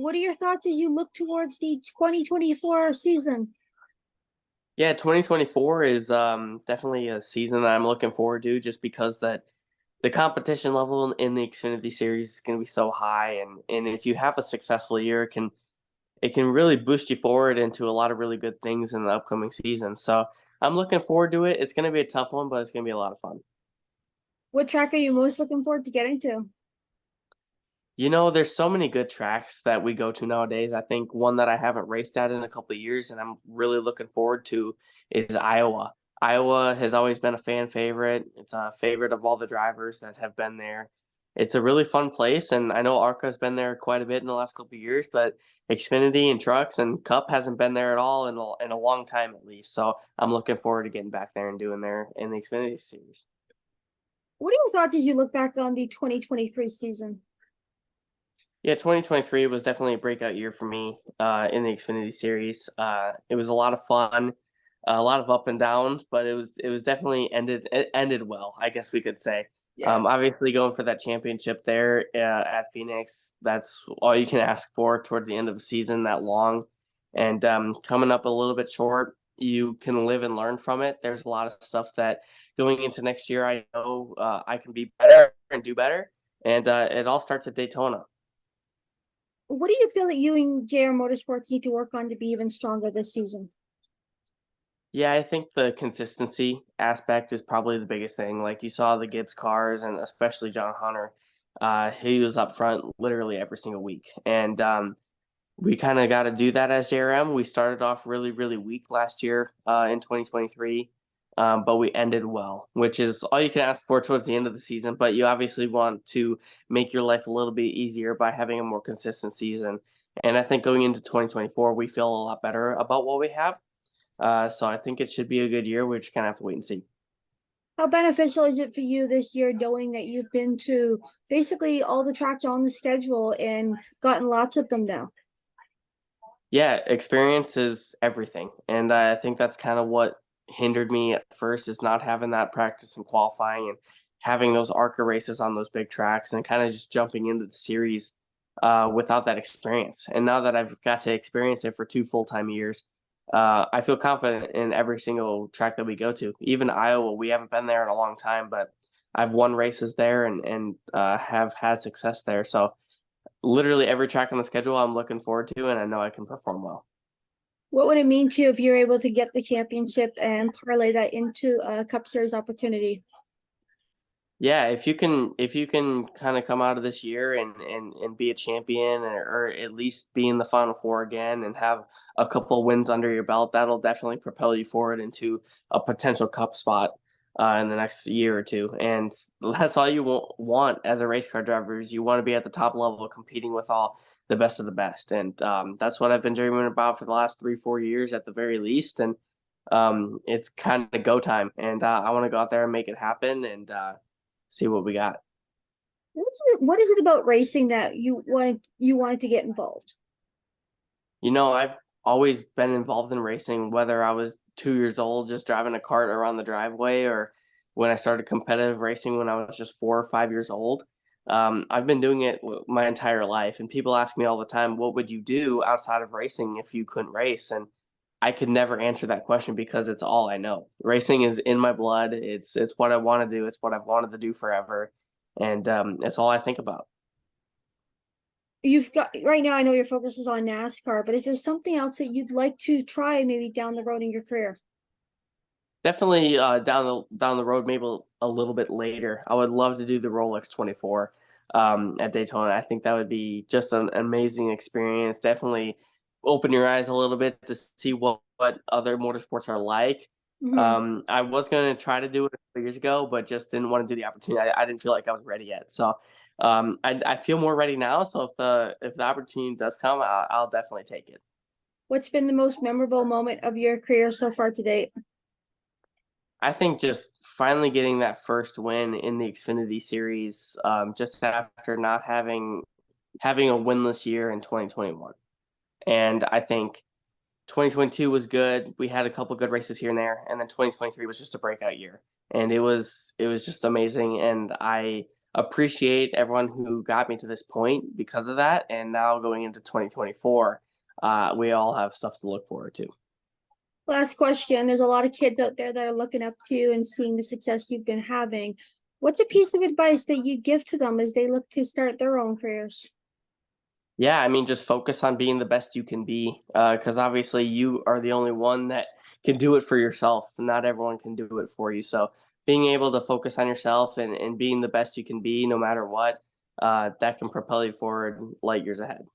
what are your thoughts as you look towards the 2024 season? Yeah, 2024 is definitely a season that I'm looking forward to just because that the competition level in the Xfinity Series is going to be so high, and if you have a successful year, it can really boost you forward into a lot of really good things in the upcoming season. So I'm looking forward to it. It's going to be a tough one, but it's going to be a lot of fun. What track are you most looking forward to getting to? There's so many good tracks that we go to nowadays. I think one that I haven't raced at in a couple of years and I'm really looking forward to is Iowa. Iowa has always been a fan favorite. It's a favorite of all the drivers that have been there. It's a really fun place, and I know ARCA's been there quite a bit in the last couple of years, but Xfinity and Trucks and Cup hasn't been there at all in a long time at least. So I'm looking forward to getting back there and doing there in the Xfinity Series. What are your thoughts as you look back on the 2023 season? Yeah, 2023 was definitely a breakout year for me in the Xfinity Series. It was a lot of fun, a lot of up and downs, but it was definitely ended well, I guess we could say. Yeah. Obviously, going for that championship there at Phoenix, that's all you can ask for towards the end of a season that long, and coming up a little bit short, you can live and learn from it. There's a lot of stuff that going into next year, I know I can be better and do better, and it all starts at Daytona. What do you feel that you and JR Motorsports need to work on to be even stronger this season? Yeah, I think the consistency aspect is probably the biggest thing. Like you saw the Gibbs cars, and especially John Hunter, he was up front literally every single week, and we kind of got to do that as JRM. We started off really, really weak last year in 2023, but we ended well, which is all you can ask for towards the end of the season. But you obviously want to make your life a little bit easier by having a more consistent season. And I think going into 2024, we feel a lot better about what we have. So I think it should be a good year. We're just gonna have to wait and see. How beneficial is it for you this year knowing that you've been to basically all the tracks on the schedule and gotten lots of them now? Yeah, experience is everything, and I think that's kind of what hindered me at first is not having that practice and qualifying and having those ARCA races on those big tracks and kind of just jumping into the series without that experience. And now that I've got to experience it for 2 full-time years, I feel confident in every single track that we go to. Even Iowa, we haven't been there in a long time, but I've won races there and have had success there. So literally every track on the schedule I'm looking forward to, and I know I can perform well. What would it mean to you if you're able to get the championship and parlay that into a Cup Series opportunity? Yeah, if you can kind of come out of this year and be a champion or at least be in the Final Four again and have a couple wins under your belt, that'll definitely propel you forward into a potential cup spot in the next year or two. And that's all you want as a race car driver is you want to be at the top level competing with all the best of the best. And that's what I've been dreaming about for the last 3 4 years at the very least. And it's kind of go time, and I want to go out there and make it happen and see what we got. What is it about racing that you wanted to get involved? I've always been involved in racing, whether I was 2 years old just driving a cart around the driveway, or when I started competitive racing when I was just 4 or 5 years old. I've been doing it my entire life, and people ask me all the time, "What would you do outside of racing if you couldn't race?" And I could never answer that question because it's all I know. Racing is in my blood. It's what I want to do. It's what I've wanted to do forever, and it's all I think about. You've got right now, I know your focus is on NASCAR, but is there something else that you'd like to try maybe down the road in your career? Definitely down the road, maybe a little bit later. I would love to do the Rolex 24 at Daytona. I think that would be just an amazing experience. Definitely open your eyes a little bit to see what other motorsports are like. Hmm. I was going to try to do it a couple years ago, but just didn't want to do the opportunity. I didn't feel like I was ready yet. So I feel more ready now. So if the opportunity does come, I'll definitely take it. What's been the most memorable moment of your career so far to date? I think just finally getting that first win in the Xfinity Series, just after not having a winless year in 2021, and I think 2022 was good. We had a couple good races here and there, and then 2023 was just a breakout year, and it was just amazing. And appreciate everyone who got me to this point because of that. And now going into 2024, we all have stuff to look forward to. Last question. There's a lot of kids out there that are looking up to you and seeing the success you've been having. What's a piece of advice that you give to them as they look to start their own careers? Yeah, I mean, just focus on being the best you can be, because obviously you are the only one that can do it for yourself. Not everyone can do it for you. So being able to focus on yourself and being the best you can be, no matter what, that can propel you forward light years ahead.